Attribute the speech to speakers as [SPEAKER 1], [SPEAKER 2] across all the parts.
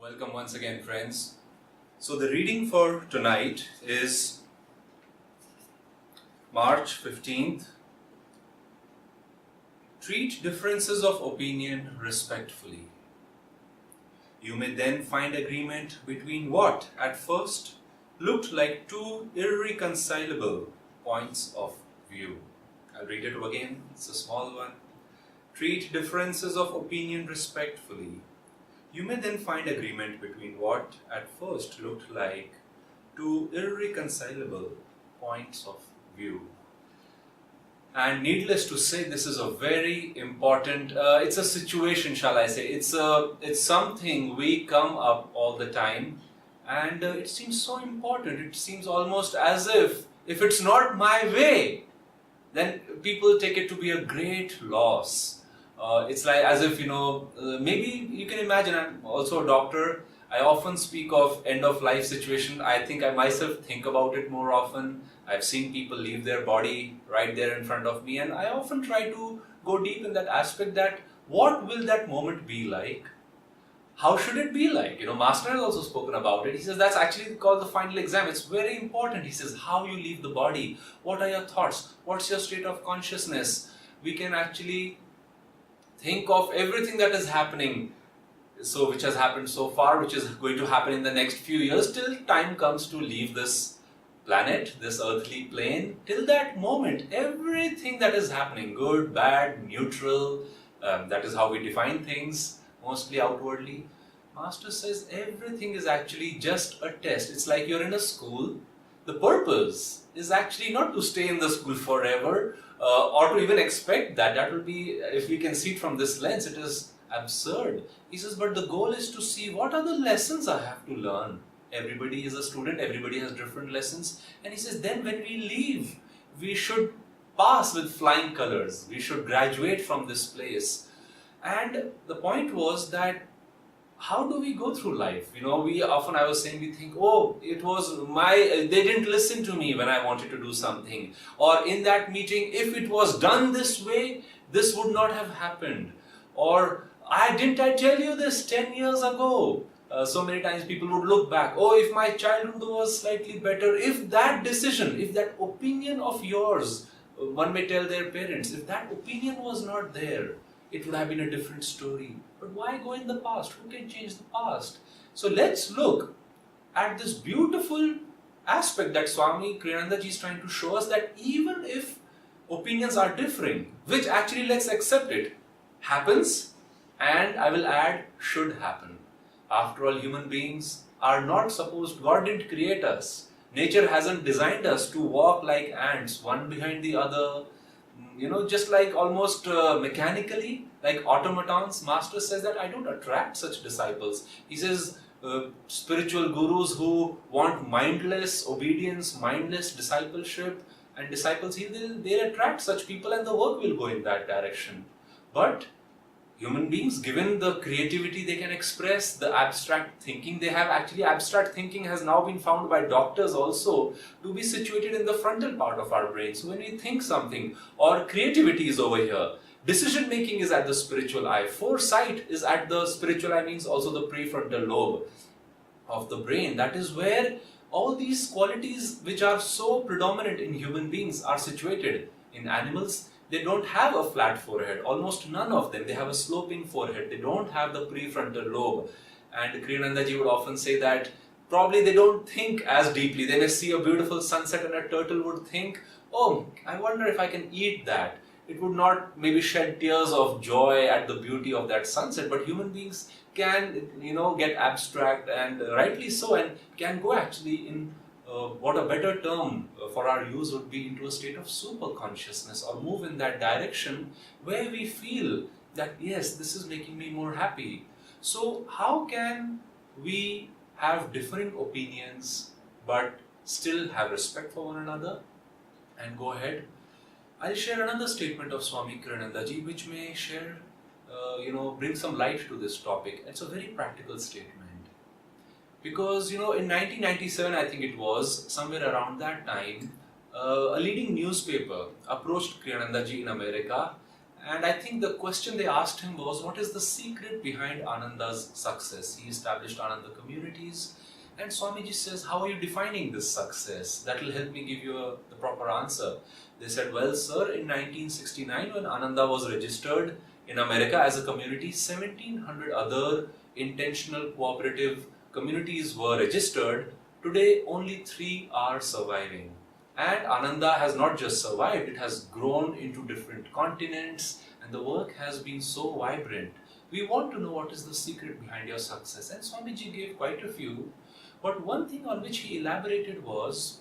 [SPEAKER 1] Welcome once again, friends. So the reading for tonight is March 15th. Treat differences of opinion respectfully. You may then find agreement between what at first looked like two irreconcilable points of view. I'll read it again, it's a small one. Treat differences of opinion respectfully. You may then find agreement between what at first looked like two irreconcilable points of view. And needless to say, this is a very important, it's a situation, shall I say. It's something we come up all the time, and it seems so important. It seems almost as if it's not my way, then people take it to be a great loss. It's like as if, maybe you can imagine, I'm also a doctor. I often speak of end of life situation. I think I myself think about it more often. I've seen people leave their body right there in front of me, and I often try to go deep in that aspect, that what will that moment be like? How should it be like? Master has also spoken about it. He says that's actually called the final exam. It's very important. He says how you leave the body. What are your thoughts? What's your state of consciousness? We can actually think of everything that is happening, so which has happened so far, which is going to happen in the next few years, till time comes to leave this planet, this earthly plane. Till that moment, everything that is happening, good, bad, neutral, that is how we define things, mostly outwardly. Master says everything is actually just a test. It's like you're in a school. The purpose is actually not to stay in the school forever, or to even expect that. That will be, if we can see it from this lens, it is absurd. He says, but the goal is to see what are the lessons I have to learn. Everybody is a student, everybody has different lessons. And he says, then when we leave, we should pass with flying colors. We should graduate from this place. And the point was that how do we go through life? I was saying, we think, it was they didn't listen to me when I wanted to do something. Or in that meeting, if it was done this way, this would not have happened. Or, didn't I tell you this 10 years ago? So many times people would look back, if my childhood was slightly better, if that decision, if that opinion of yours, one may tell their parents, if that opinion was not there, it would have been a different story. But why go in the past? Who can change the past? So let's look at this beautiful aspect that Swami Kriyananda Ji is trying to show us, that even if opinions are differing, which actually, let's accept it, happens, and I will add, should happen. After all, human beings are not supposed, God didn't create us. Nature hasn't designed us to walk like ants, one behind the other, just like almost mechanically, like automatons. Master says that I don't attract such disciples. He says spiritual gurus who want mindless obedience, mindless discipleship and disciples, they attract such people, and the work will go in that direction. But human beings, given the creativity they can express, the abstract thinking they have, actually abstract thinking has now been found by doctors also to be situated in the frontal part of our brain. So when we think something, or creativity is over here, decision making is at the spiritual eye, foresight is at the spiritual eye, means also the prefrontal lobe of the brain. That is where all these qualities which are so predominant in human beings are situated. In animals, they don't have a flat forehead, almost none of them. They have a sloping forehead. They don't have the prefrontal lobe. And Kriyananda Ji would often say that probably they don't think as deeply. They may see a beautiful sunset and a turtle would think, I wonder if I can eat that. It would not maybe shed tears of joy at the beauty of that sunset, but human beings can, get abstract, and rightly so, and can go actually in what a better term for our use would be, into a state of super consciousness, or move in that direction where we feel that, yes, this is making me more happy. So how can we have differing opinions but still have respect for one another and go ahead? I'll share another statement of Swami Kriyananda Ji which may share, bring some light to this topic. It's a very practical statement. Because, in 1997, I think it was, somewhere around that time, a leading newspaper approached Kriyananda Ji in America And I think the question they asked him was, what is the secret behind Ananda's success? He established Ananda communities. And Swamiji says, how are you defining this success? That will help me give you the proper answer. They said, well, sir, in 1969, when Ananda was registered in America as a community, 1700 other intentional cooperative communities were registered. Today, only 3 are surviving. And Ananda has not just survived, it has grown into different continents, and the work has been so vibrant. We want to know what is the secret behind your success. And Swamiji gave quite a few. But one thing on which he elaborated was,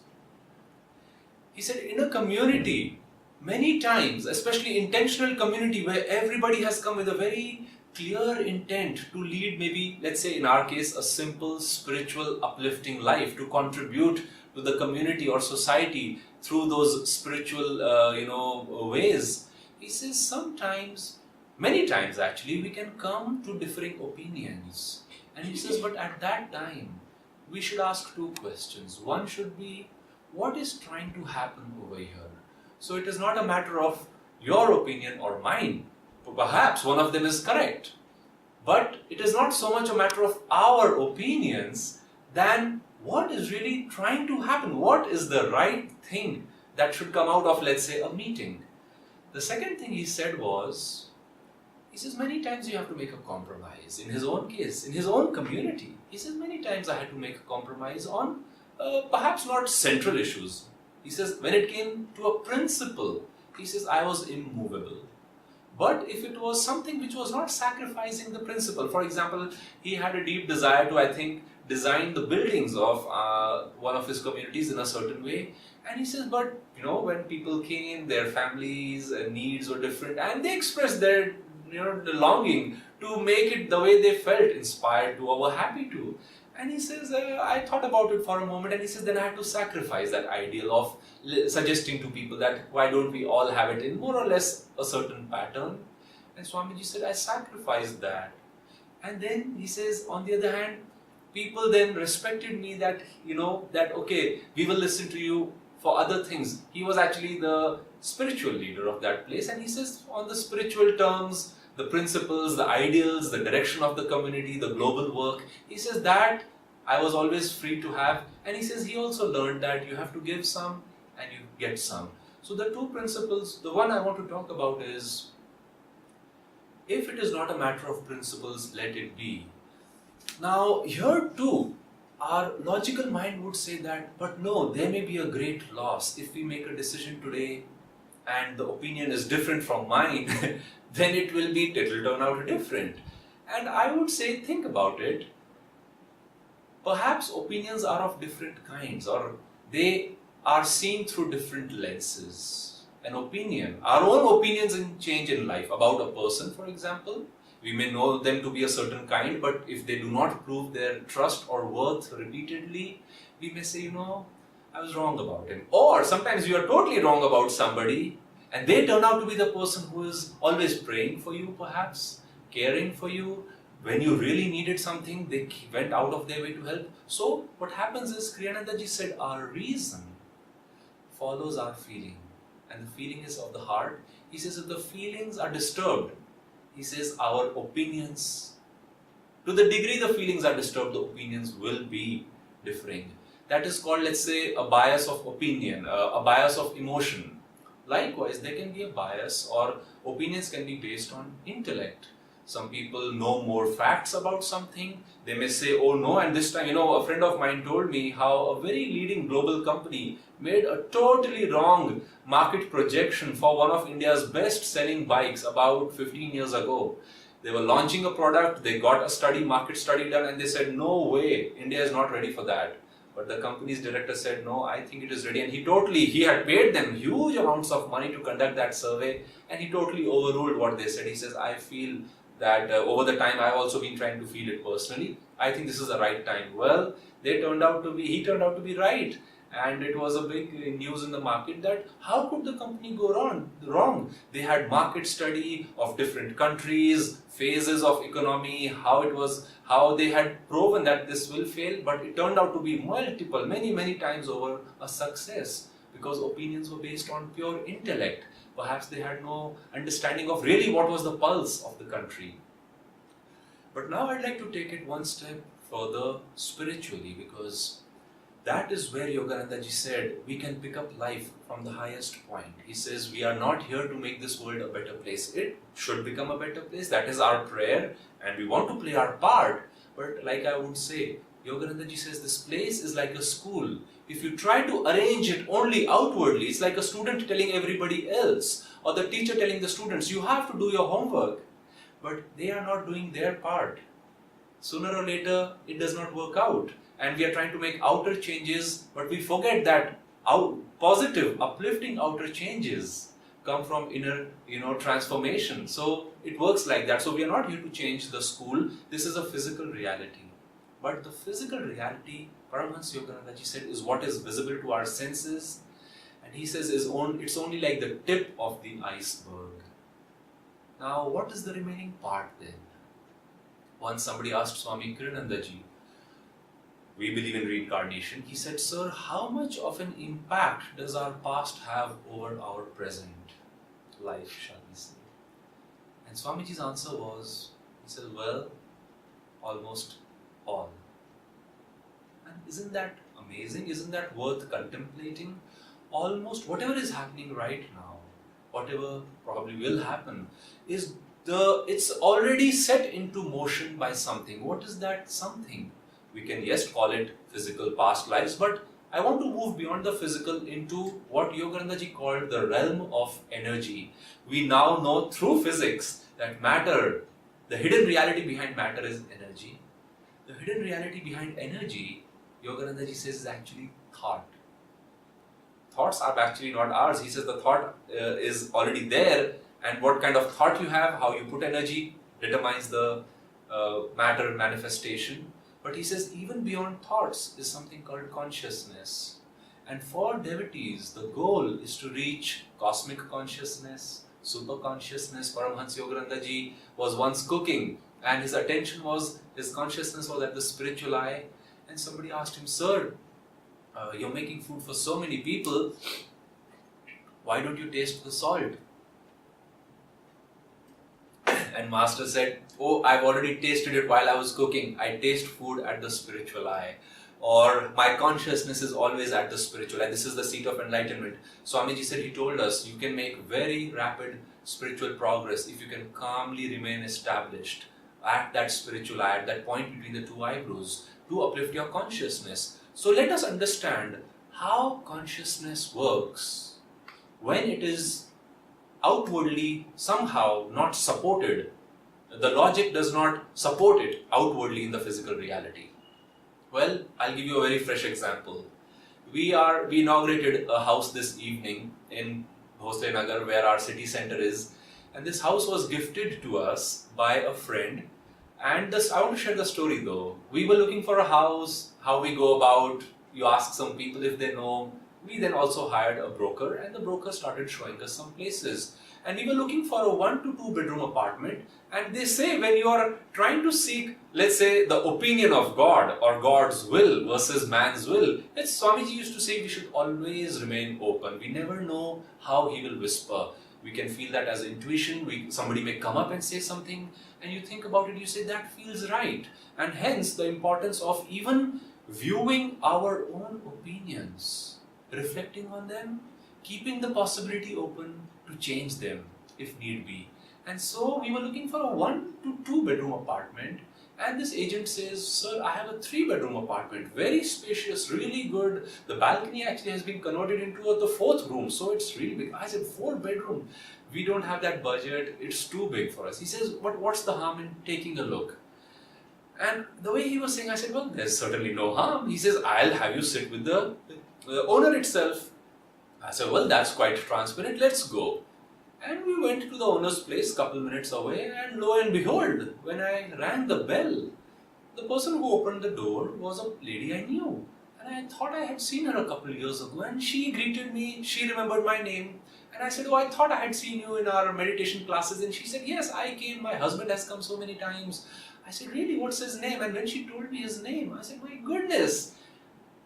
[SPEAKER 1] he said, in a community, many times, especially intentional community where everybody has come with a very clear intent to lead, maybe, let's say in our case, a simple spiritual uplifting life, to contribute to the community or society through those spiritual ways. He says sometimes, many times actually, we can come to differing opinions. And he says, but at that time, we should ask 2 questions. One should be, what is trying to happen over here? So it is not a matter of your opinion or mine. Perhaps one of them is correct. But it is not so much a matter of our opinions than what is really trying to happen. What is the right thing that should come out of, let's say, a meeting? The second thing he said was, he says, many times you have to make a compromise. In his own case, in his own community, he says, many times I had to make a compromise on perhaps not central issues. He says, when it came to a principle, he says, I was immovable. But if it was something which was not sacrificing the principle, for example, he had a deep desire to, I think, design the buildings of one of his communities in a certain way. And he says, but when people came, their families and needs were different, and they expressed their the longing to make it the way they felt, inspired to or were happy to. And he says, I thought about it for a moment, and he says, then I had to sacrifice that ideal of suggesting to people that why don't we all have it in more or less a certain pattern. And Swamiji said, I sacrificed that. And then he says, on the other hand, people then respected me that, that okay, we will listen to you for other things. He was actually the spiritual leader of that place, and he says, on the spiritual terms, the principles, the ideals, the direction of the community, the global work, he says that I was always free to have. And he says he also learned that you have to give some and you get some. So the 2 principles, the one I want to talk about is, if it is not a matter of principles, let it be. Now here too, our logical mind would say that, but no, there may be a great loss if we make a decision today and the opinion is different from mine, then it will turn out different. And I would say, think about it. Perhaps opinions are of different kinds, or they are seen through different lenses. An opinion, our own opinions change in life about a person, for example. We may know them to be a certain kind, but if they do not prove their trust or worth repeatedly, we may say, I was wrong about him. Or sometimes you are totally wrong about somebody, and they turn out to be the person who is always praying for you, perhaps, caring for you. When you really needed something, they went out of their way to help. So what happens is, Kriyanandaji said, our reason follows our feeling. And the feeling is of the heart. He says, if the feelings are disturbed, he says, our opinions, to the degree the feelings are disturbed, the opinions will be differing. That is called, let's say, a bias of opinion, a bias of emotion. Likewise, there can be a bias, or opinions can be based on intellect. Some people know more facts about something. They may say, oh no, and this time, a friend of mine told me how a very leading global company made a totally wrong market projection for one of India's best selling bikes about 15 years ago. They were launching a product, they got a market study done, and they said, no way, India is not ready for that. But the company's director said, no, I think it is ready. And he had paid them huge amounts of money to conduct that survey, and he totally overruled what they said. He says, I feel that over the time I've also been trying to feel it personally. I think this is the right time. Well, he turned out to be right. And it was a big news in the market that how could the company go wrong? They had market study of different countries, phases of economy, how they had proven that this will fail, but it turned out to be many times over a success, because opinions were based on pure intellect. Perhaps they had no understanding of really what was the pulse of the country. But now I'd like to take it one step further spiritually, because that is where Yogananda ji said we can pick up life from the highest point. He says we are not here to make this world a better place. It should become a better place. That is our prayer, and we want to play our part. But like I would say, Yogananda ji says this place is like a school. If you try to arrange it only outwardly, it's like a student telling everybody else, or the teacher telling the students, you have to do your homework. But they are not doing their part. Sooner or later, it does not work out. And we are trying to make outer changes, but we forget that positive, uplifting outer changes come from inner, transformation. So it works like that. So we are not here to change the school. This is a physical reality. But the physical reality, Paramahansa Yogananda ji said, is what is visible to our senses. And he says it's only like the tip of the iceberg. Now, what is the remaining part then? Once somebody asked Swami Kirananda ji, we believe in reincarnation. He said, sir, how much of an impact does our past have over our present life, shall we say? And Swamiji's answer was, he said, well, almost all. And isn't that amazing? Isn't that worth contemplating? Almost whatever is happening right now, whatever probably will happen, it's already set into motion by something. What is that something? We can, yes, call it physical past lives, but I want to move beyond the physical into what Yogananda ji called the realm of energy. We now know through physics that matter, the hidden reality behind matter is energy. The hidden reality behind energy, Yogananda ji says, is actually thought. Thoughts are actually not ours. He says the thought is already there, and what kind of thought you have, how you put energy, determines the matter manifestation. But he says even beyond thoughts is something called consciousness. And for devotees, the goal is to reach cosmic consciousness, super consciousness. Paramahansa Yogananda ji was once cooking, and his consciousness was at the spiritual eye. And somebody asked him, sir, you're making food for so many people, why don't you taste the salt? And Master said, oh, I've already tasted it while I was cooking. I taste food at the spiritual eye. Or my consciousness is always at the spiritual eye. This is the seat of enlightenment. Swamiji said, he told us, you can make very rapid spiritual progress if you can calmly remain established at that spiritual eye, at that point between the two eyebrows, to uplift your consciousness. So let us understand how consciousness works when it is outwardly somehow not supported. The logic does not support it outwardly in the physical reality. Well, I'll give you a very fresh example. We inaugurated a house this evening in Bhosle Nagar, where our city center is, and this house was gifted to us by a friend. And I want to share the story though. We were looking for a house, how we go about, you ask some people if they know. We then also hired a broker, and the broker started showing us some places. And we were looking for a 1 to 2 bedroom apartment. And they say when you are trying to seek, let's say, the opinion of God or God's will versus man's will, as Swamiji used to say, we should always remain open. We never know how he will whisper. We can feel that as intuition. Somebody may come up and say something, and you think about it, you say that feels right. And hence the importance of even viewing our own opinions, reflecting on them, keeping the possibility open to change them if need be. And so we were looking for a 1 to 2 bedroom apartment, and this agent says, sir, I have a 3 bedroom apartment, very spacious, really good. The balcony actually has been converted into the 4th room, so it's really big. I said, 4 bedroom, we don't have that budget, it's too big for us. He says, but what's the harm in taking a look? And the way he was saying, I said, well, there's certainly no harm. He says, I'll have you sit with the owner itself. I said, well, that's quite transparent, let's go. And we went to the owner's place a couple minutes away, and lo and behold, when I rang the bell, the person who opened the door was a lady I knew. And I thought I had seen her a couple of years ago, and she greeted me, she remembered my name. And I said, oh, I thought I had seen you in our meditation classes. And she said, yes, I came, my husband has come so many times. I said, really, what's his name? And when she told me his name, I said, my goodness,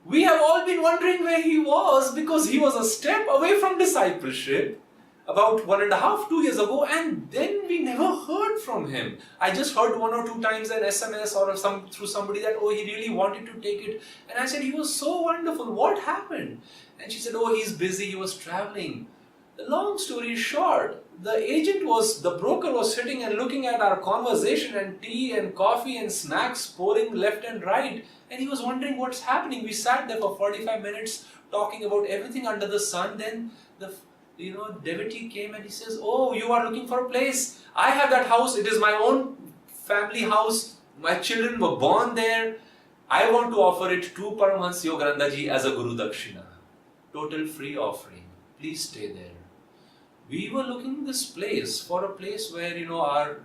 [SPEAKER 1] we have all been wondering where he was, because he was a step away from discipleship, about 1.5, 2 years ago, and then we never heard from him. I just heard 1 or 2 times an SMS or through somebody that, oh, he really wanted to take it. And I said, he was so wonderful. What happened? And she said, oh, he's busy. He was traveling. The long story short, the broker was sitting and looking at our conversation and tea and coffee and snacks pouring left and right. And he was wondering what's happening. We sat there for 45 minutes talking about everything under the sun. Then the devotee came and he says, oh, you are looking for a place. I have that house. It is my own family house. My children were born there. I want to offer it to Paramahansa Yogananda ji as a Guru Dakshina. Total free offering. Please stay there. We were looking this place for a place where, our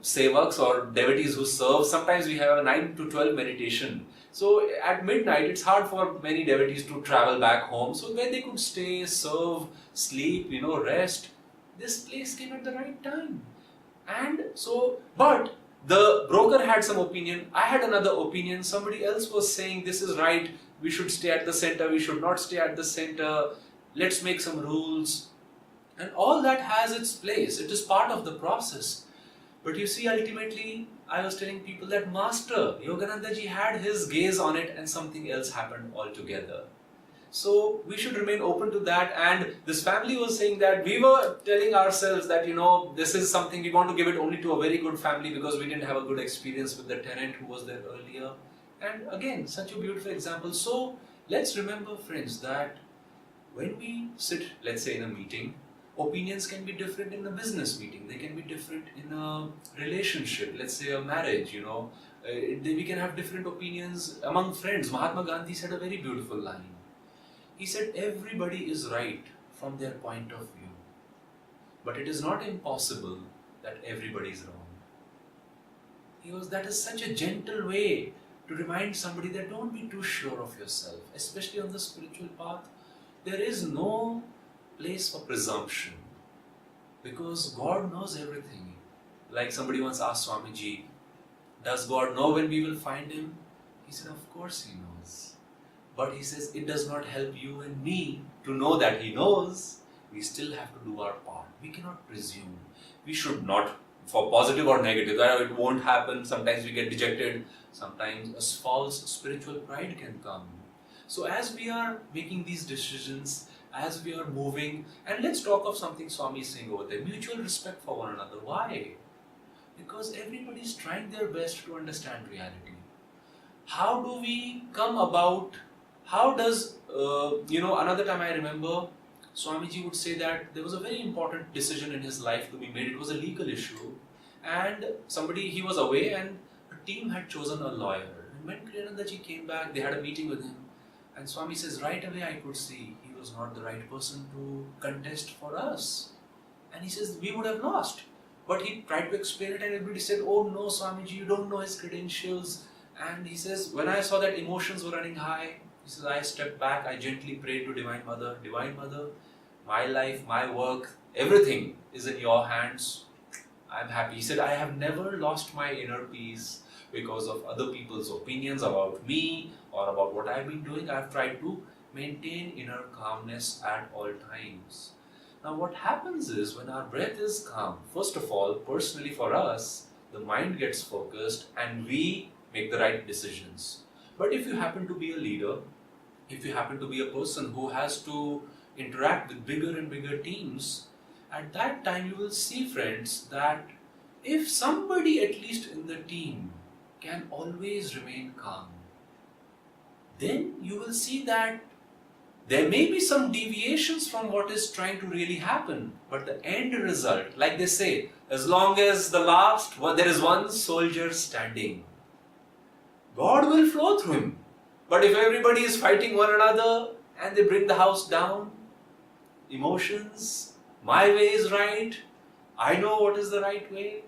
[SPEAKER 1] sevaks or devotees who serve, sometimes we have a 9 to 12 meditation. So at midnight, it's hard for many devotees to travel back home. So where they could stay, serve, sleep, rest. This place came at the right time. And so, but the broker had some opinion. I had another opinion. Somebody else was saying this is right. We should stay at the center. We should not stay at the center. Let's make some rules. And all that has its place. It is part of the process. But you see, ultimately, I was telling people that Master Yogananda ji had his gaze on it and something else happened altogether. So we should remain open to that. And this family was saying that we were telling ourselves that, this is something we want to give it only to a very good family because we didn't have a good experience with the tenant who was there earlier. And again, such a beautiful example. So let's remember, friends, that when we sit, let's say, in a meeting, opinions can be different in a business meeting. They can be different in a relationship, let's say a marriage, we can have different opinions among friends. Mahatma Gandhi said a very beautiful line. He said, everybody is right from their point of view, but it is not impossible that everybody is wrong. That is such a gentle way to remind somebody that don't be too sure of yourself, especially on the spiritual path. There is no place for presumption, because God knows everything. Like somebody once asked Swamiji, does God know when we will find Him? He said, of course He knows. But He says, it does not help you and me to know that He knows. We still have to do our part. We cannot presume. We should not, for positive or negative, that it won't happen. Sometimes we get dejected. Sometimes a false spiritual pride can come. So as we are making these decisions, as we are moving, and let's talk of something Swami is saying over there, mutual respect for one another. Why? Because everybody is trying their best to understand reality. How do we come about, how does, another time I remember, Swamiji would say that there was a very important decision in his life to be made. It was a legal issue, and he was away, and a team had chosen a lawyer. And when Kriyananda ji came back, they had a meeting with him, and Swami says, right away I could see he was not the right person to contest for us. And he says, we would have lost. But he tried to explain it, and everybody said, oh no, Swamiji, you don't know his credentials. And he says, when I saw that emotions were running high, he says, I stepped back, I gently prayed to Divine Mother, my life, my work, everything is in your hands. I'm happy. He said, I have never lost my inner peace because of other people's opinions about me or about what I've been doing. I've tried to maintain inner calmness at all times. Now what happens is, when our breath is calm, first of all, personally for us, the mind gets focused and we make the right decisions. But if you happen to be a leader, if you happen to be a person who has to interact with bigger and bigger teams, at that time you will see, friends, that if somebody at least in the team can always remain calm, then you will see that there may be some deviations from what is trying to really happen, but the end result, like they say, as long as there is one soldier standing, God will flow through him. But if everybody is fighting one another and they bring the house down, emotions, my way is right, I know what is the right way,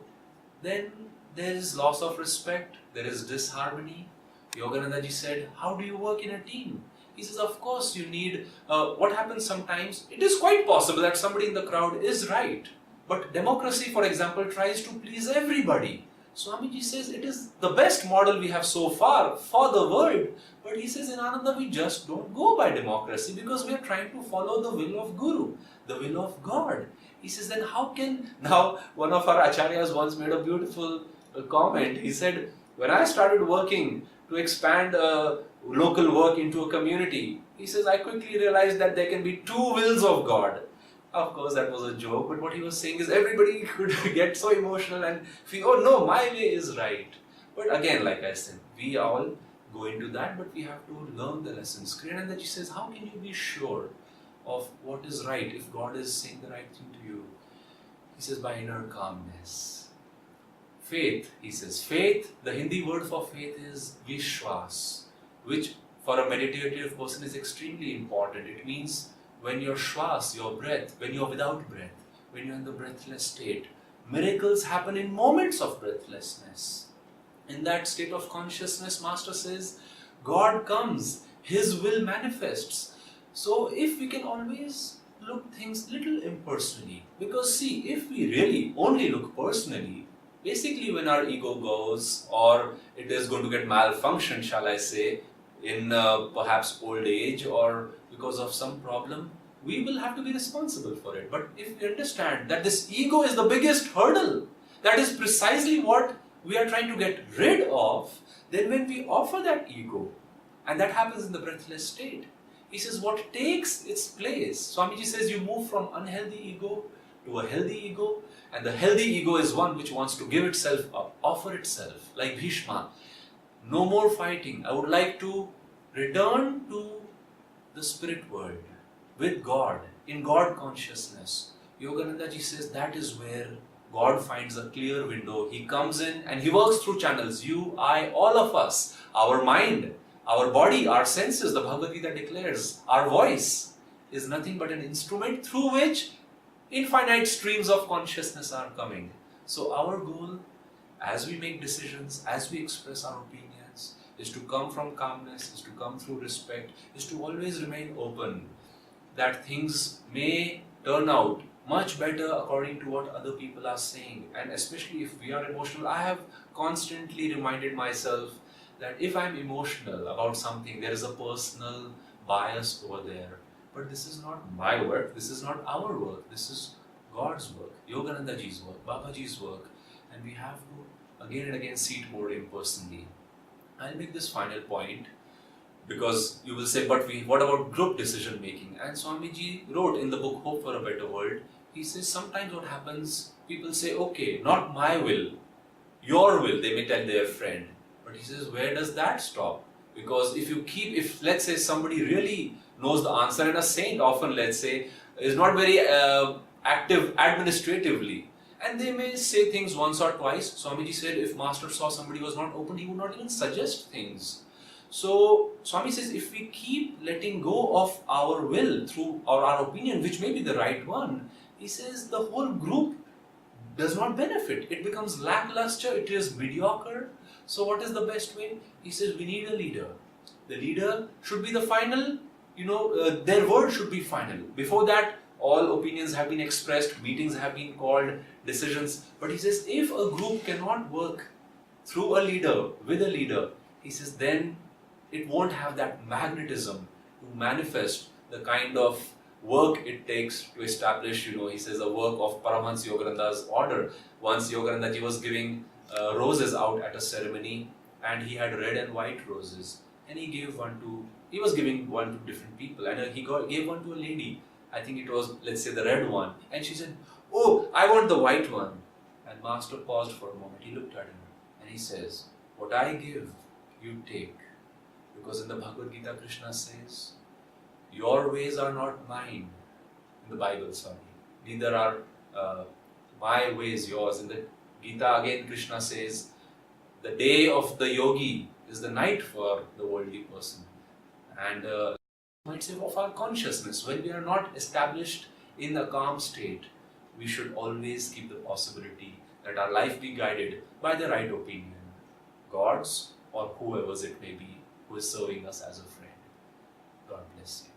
[SPEAKER 1] then there is loss of respect, there is disharmony. Yogananda ji said, how do you work in a team? He says, of course you need, what happens sometimes, it is quite possible that somebody in the crowd is right. But democracy, for example, tries to please everybody. Swamiji says it is the best model we have so far for the world. But he says in Ananda, we just don't go by democracy because we are trying to follow the will of Guru, the will of God. He says, then how can, now one of our acharyas once made a beautiful comment. He said, when I started working to expand local work into a community, he says, I quickly realized that there can be two wills of God. Of course, that was a joke, but what he was saying is everybody could get so emotional and feel, oh no, my way is right. But again, like I said, we all go into that, but we have to learn the lessons. Kriyanandaji says, how can you be sure of what is right if God is saying the right thing to you? He says, by inner calmness. Faith, he says. Faith, the Hindi word for faith is Vishwas, which for a meditative person is extremely important. It means when your shwas, your breath, when you're without breath, when you're in the breathless state, miracles happen in moments of breathlessness. In that state of consciousness, Master says, God comes, His will manifests. So if we can always look things little impersonally, because see, if we really only look personally, basically when our ego goes, or it is going to get malfunctioned, shall I say, in perhaps old age or because of some problem, we will have to be responsible for it. But if we understand that this ego is the biggest hurdle, that is precisely what we are trying to get rid of, then when we offer that ego, and that happens in the breathless state, he says what takes its place. Swamiji says you move from unhealthy ego to a healthy ego, and the healthy ego is one which wants to give itself up, offer itself, like Bhishma. No more fighting. I would like to return to the spirit world with God, in God consciousness. Yoganandaji says that is where God finds a clear window. He comes in and He works through channels. You, I, all of us, our mind, our body, our senses, the Bhagavad Gita declares, our voice is nothing but an instrument through which infinite streams of consciousness are coming. So our goal, as we make decisions, as we express our opinions, is to come from calmness, is to come through respect, is to always remain open, that things may turn out much better according to what other people are saying. And especially if we are emotional, I have constantly reminded myself that if I'm emotional about something, there is a personal bias over there. But this is not my work, this is not our work, this is God's work, Yoganandaji's work, Babaji's work, and we have to again and again see it more impersonally. I'll make this final point because you will say, but what about group decision making? And Swamiji wrote in the book Hope for a Better World, he says sometimes what happens, people say, okay, not my will, your will, they may tell their friend. But he says, where does that stop? Because if let's say somebody really knows the answer, and a saint often, let's say, is not very active administratively, and they may say things once or twice. Swamiji said if Master saw somebody was not open, he would not even suggest things. So Swami says if we keep letting go of our will through our opinion, which may be the right one, he says the whole group does not benefit. It becomes lackluster, it is mediocre. So what is the best way? He says we need a leader. The leader should be the final, their word should be final. Before that, all opinions have been expressed, meetings have been called, decisions. But he says if a group cannot work through a leader, with a leader, he says then it won't have that magnetism to manifest the kind of work it takes to establish, he says the work of Paramahansa Yogananda's order. Once Yoganandaji was giving roses out at a ceremony, and he had red and white roses, and he was giving one to different people, and he gave one to a lady. I think it was, let's say, the red one, and she said, oh, I want the white one. And Master paused for a moment, he looked at him, and he says, what I give, you take. Because in the Bhagavad Gita, Krishna says, your ways are not mine. In the Bible, sorry. Neither are my ways yours. In the Gita, again, Krishna says, the day of the yogi is the night for the worldly person. And might say of our consciousness, when we are not established in a calm state, we should always keep the possibility that our life be guided by the right opinion, God's or whoever's it may be, who is serving us as a friend. God bless you.